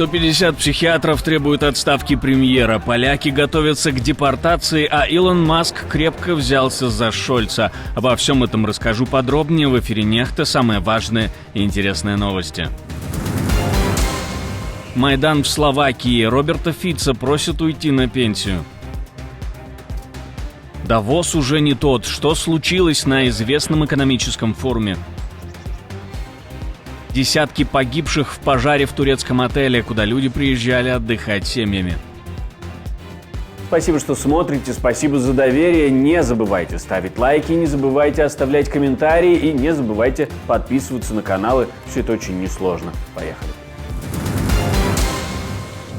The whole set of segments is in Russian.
150 психиатров требуют отставки премьера, поляки готовятся к депортации, а Илон Маск крепко взялся за Шольца. Обо всем этом расскажу подробнее в эфире Нехта. Самые важные и интересные новости. Майдан в Словакии. Роберта Фица просят уйти на пенсию. Давос уже не тот. Что случилось на известном экономическом форуме? Десятки погибших в пожаре в турецком отеле, куда люди приезжали отдыхать семьями. Спасибо, что смотрите, спасибо за доверие. Не забывайте ставить лайки, не забывайте оставлять комментарии и не забывайте подписываться на каналы. Все это очень несложно. Поехали.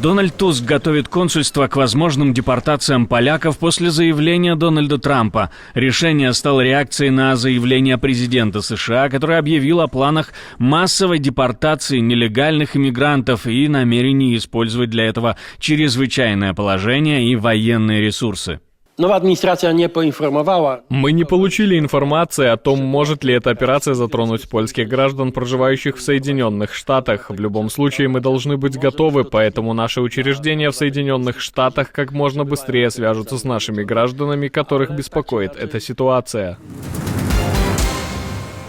Дональд Туск готовит консульство к возможным депортациям поляков после заявления Дональда Трампа. Решение стало реакцией на заявление президента США, который объявил о планах массовой депортации нелегальных иммигрантов и намерении использовать для этого чрезвычайное положение и военные ресурсы. Новая администрация не поинформовала. Мы не получили информации о том, может ли эта операция затронуть польских граждан, проживающих в Соединенных Штатах. В любом случае, мы должны быть готовы, поэтому наши учреждения в Соединенных Штатах как можно быстрее свяжутся с нашими гражданами, которых беспокоит эта ситуация.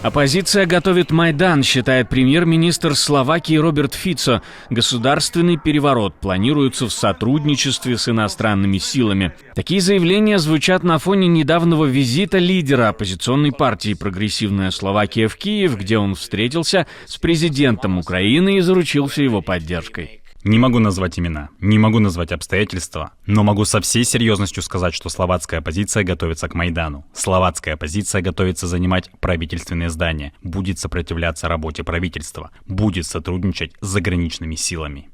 Оппозиция готовит Майдан, считает премьер-министр Словакии Роберт Фицо. Государственный переворот планируется в сотрудничестве с иностранными силами. Такие заявления звучат на фоне недавнего визита лидера оппозиционной партии «Прогрессивная Словакия» в Киев, где он встретился с президентом Украины и заручился его поддержкой. Не могу назвать имена, не могу назвать обстоятельства, но могу со всей серьезностью сказать, что словацкая оппозиция готовится к Майдану. Словацкая оппозиция готовится занимать правительственные здания, будет сопротивляться работе правительства, будет сотрудничать с заграничными силами.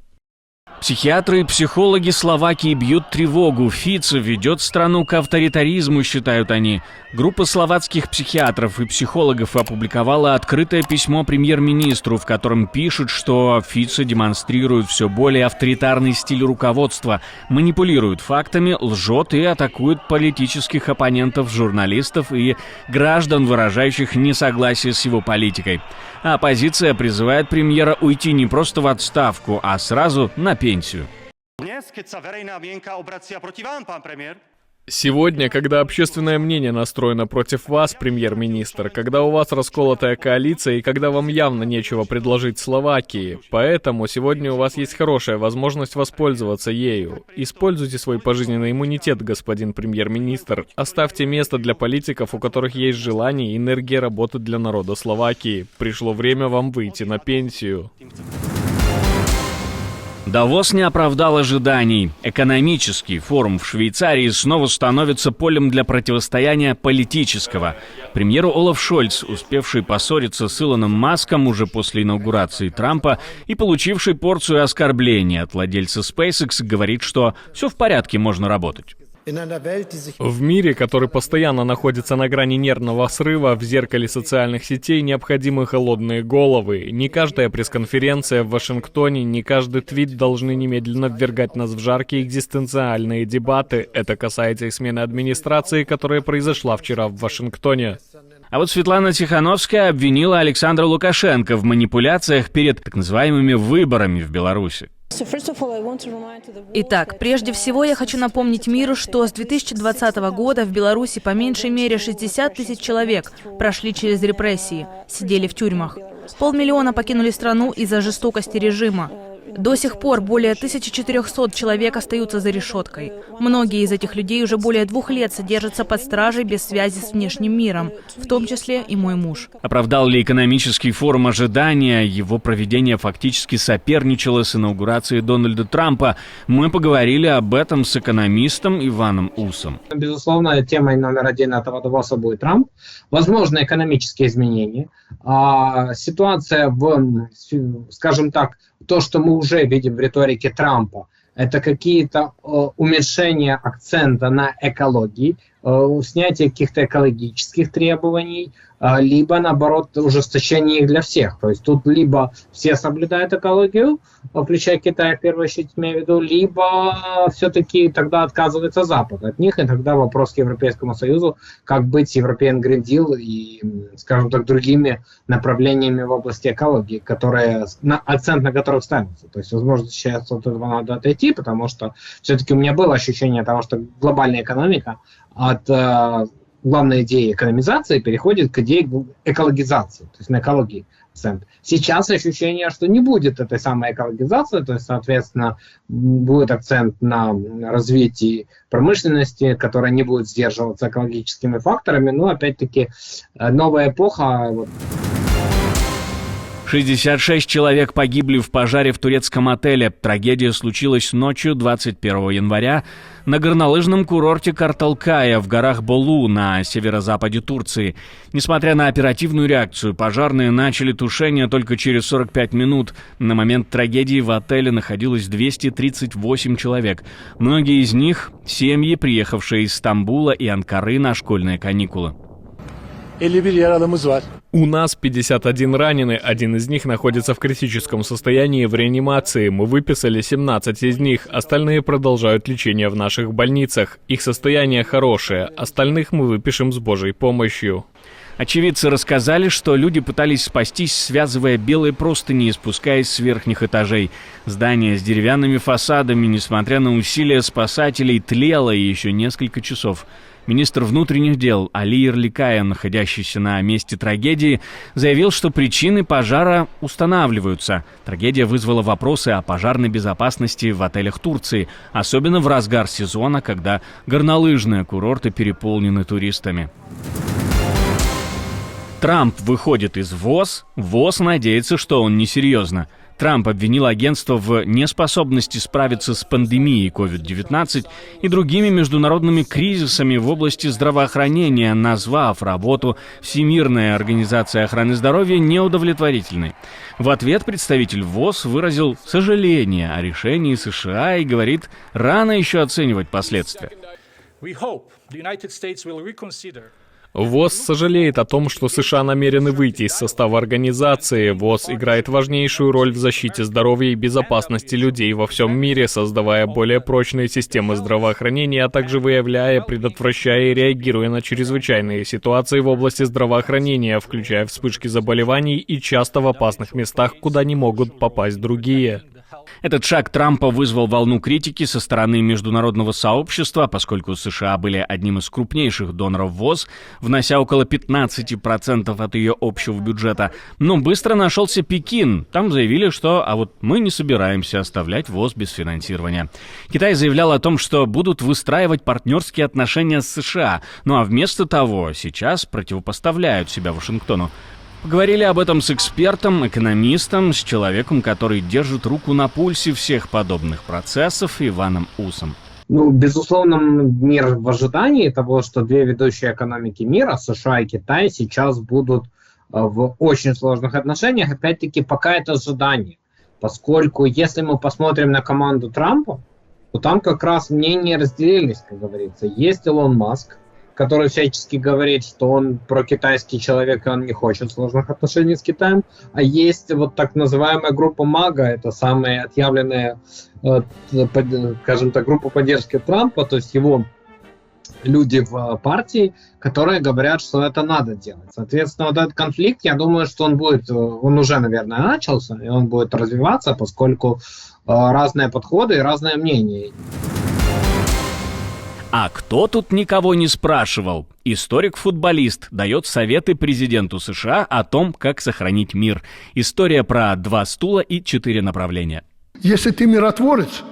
Психиатры и психологи Словакии бьют тревогу. Фицо ведет страну к авторитаризму, считают они. Группа словацких психиатров и психологов опубликовала открытое письмо премьер-министру, в котором пишут, что Фицо демонстрирует все более авторитарный стиль руководства, манипулирует фактами, лжет и атакует политических оппонентов, журналистов и граждан, выражающих несогласие с его политикой. А оппозиция призывает премьера уйти не просто в отставку, а сразу на пенсию. Сегодня, когда общественное мнение настроено против вас, премьер-министр, когда у вас расколотая коалиция и когда вам явно нечего предложить Словакии, поэтому сегодня у вас есть хорошая возможность воспользоваться ею. Используйте свой пожизненный иммунитет, господин премьер-министр. Оставьте место для политиков, у которых есть желание и энергия работать для народа Словакии. Пришло время вам выйти на пенсию. Давос не оправдал ожиданий. Экономический форум в Швейцарии снова становится полем для противостояния политического. Премьер Олаф Шольц, успевший поссориться с Илоном Маском уже после инаугурации Трампа и получивший порцию оскорблений от владельца SpaceX, говорит, что все в порядке, можно работать. В мире, который постоянно находится на грани нервного срыва, в зеркале социальных сетей необходимы холодные головы. Не каждая пресс-конференция в Вашингтоне, не каждый твит должны немедленно ввергать нас в жаркие экзистенциальные дебаты. Это касается и смены администрации, которая произошла вчера в Вашингтоне. А вот Светлана Тихановская обвинила Александра Лукашенко в манипуляциях перед так называемыми выборами в Беларуси. Итак, прежде всего я хочу напомнить миру, что с 2020 года в Беларуси по меньшей мере 60 тысяч человек прошли через репрессии, сидели в тюрьмах. 500 000 покинули страну из-за жестокости режима. До сих пор более 1400 человек остаются за решеткой. Многие из этих людей уже более 2 лет содержатся под стражей без связи с внешним миром, в том числе и мой муж. Оправдал ли экономический форум ожидания? Его проведение фактически соперничало с инаугурацией Дональда Трампа. Мы поговорили об этом с экономистом Иваном Усом. Безусловно, темой номер 1 этого Давоса будет Трамп. Возможно, экономические изменения. Ситуация скажем так, то, что мы уже видим в риторике Трампа, это какие-то уменьшения акцента на экологии, снятие каких-то экологических требований, либо, наоборот, ужесточение их для всех. То есть тут либо все соблюдают экологию, включая Китай, в первую очередь, имею в виду, либо все-таки тогда отказывается Запад от них, и тогда вопрос к Европейскому Союзу, как быть с European Green Deal и, скажем так, другими направлениями в области экологии, акцент на которых ставится. То есть, возможно, сейчас от этого надо отойти, потому что все-таки у меня было ощущение того, что глобальная экономика от главной идеи экономизации переходит к идее экологизации, то есть на экологии акцент. Сейчас ощущение, что не будет этой самой экологизации, то есть, соответственно, будет акцент на развитии промышленности, которая не будет сдерживаться экологическими факторами, но, опять-таки, новая эпоха. 66 человек погибли в пожаре в турецком отеле. Трагедия случилась ночью 21 января на горнолыжном курорте Карталкая в горах Болу на северо-западе Турции. Несмотря на оперативную реакцию, пожарные начали тушение только через 45 минут. На момент трагедии в отеле находилось 238 человек. Многие из них – семьи, приехавшие из Стамбула и Анкары на школьные каникулы. 51 yaralımız var. У нас 51 раненый, один из них находится в критическом состоянии в реанимации. Мы выписали 17 из них, остальные продолжают лечение в наших больницах. Их состояние хорошее, остальных мы выпишем с Божьей помощью. Очевидцы рассказали, что люди пытались спастись, связывая белые простыни и спускаясь с верхних этажей. Здание с деревянными фасадами, несмотря на усилия спасателей, тлело еще несколько часов. Министр внутренних дел Али Ярликая, находящийся на месте трагедии, заявил, что причины пожара устанавливаются. Трагедия вызвала вопросы о пожарной безопасности в отелях Турции, особенно в разгар сезона, когда горнолыжные курорты переполнены туристами. Трамп выходит из ВОЗ. ВОЗ надеется, что он несерьезно. Трамп обвинил агентство в неспособности справиться с пандемией COVID-19 и другими международными кризисами в области здравоохранения, назвав работу Всемирной организации охраны здоровья неудовлетворительной. В ответ представитель ВОЗ выразил сожаление о решении США и говорит, рано еще оценивать последствия. ВОЗ сожалеет о том, что США намерены выйти из состава организации. ВОЗ играет важнейшую роль в защите здоровья и безопасности людей во всем мире, создавая более прочные системы здравоохранения, а также выявляя, предотвращая и реагируя на чрезвычайные ситуации в области здравоохранения, включая вспышки заболеваний и часто в опасных местах, куда не могут попасть другие. Этот шаг Трампа вызвал волну критики со стороны международного сообщества, поскольку США были одним из крупнейших доноров ВОЗ, внося около 15% от ее общего бюджета. Но быстро нашелся Пекин. Там заявили, что вот мы не собираемся оставлять ВОЗ без финансирования. Китай заявлял о том, что будут выстраивать партнерские отношения с США, а вместо того сейчас противопоставляют себя Вашингтону. Поговорили об этом с экспертом, экономистом, с человеком, который держит руку на пульсе всех подобных процессов, Иваном Усом. Безусловно, мир в ожидании того, что две ведущие экономики мира, США и Китай, сейчас будут в очень сложных отношениях. Опять-таки, пока это ожидание. Поскольку, если мы посмотрим на команду Трампа, то там как раз мнения разделились, как говорится. Есть Илон Маск, который всячески говорит, что он прокитайский человек, и он не хочет сложных отношений с Китаем. А есть вот так называемая группа МАГА, это самая отъявленная, скажем так, группа поддержки Трампа, то есть его люди в партии, которые говорят, что это надо делать. Соответственно, вот этот конфликт, я думаю, что он уже, наверное, начался, и он будет развиваться, поскольку разные подходы и разные мнения. А кто тут никого не спрашивал? Историк-футболист дает советы президенту США о том, как сохранить мир. История про 2 стула и 4 направления. Если ты миротворец,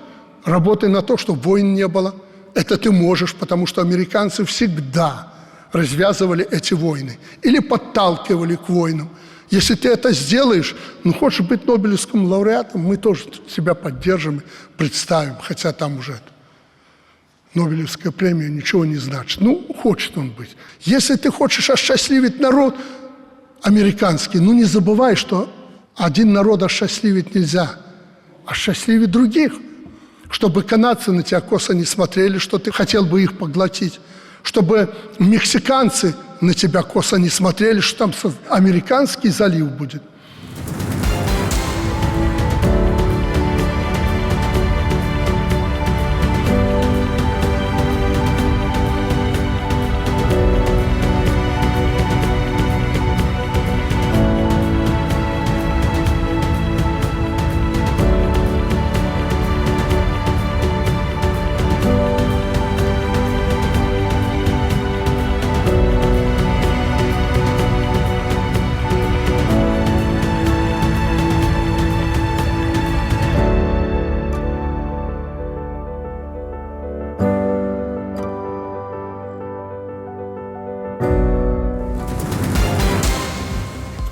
работай на то, чтобы войн не было. Это ты можешь, потому что американцы всегда развязывали эти войны или подталкивали к войнам. Если ты это сделаешь, хочешь быть Нобелевским лауреатом, мы тоже тебя поддержим, представим, хотя там уже Нобелевская премия ничего не значит. Хочет он быть. Если ты хочешь осчастливить народ американский, не забывай, что один народ осчастливить нельзя, осчастливить других. Чтобы канадцы на тебя косо не смотрели, что ты хотел бы их поглотить. чтобы мексиканцы на тебя косо не смотрели, что там американский залив будет.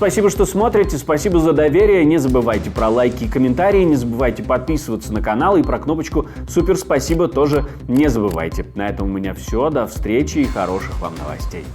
Спасибо, что смотрите, спасибо за доверие. Не забывайте про лайки и комментарии, не забывайте подписываться на канал и про кнопочку «Супер спасибо» тоже не забывайте. На этом у меня все. До встречи и хороших вам новостей.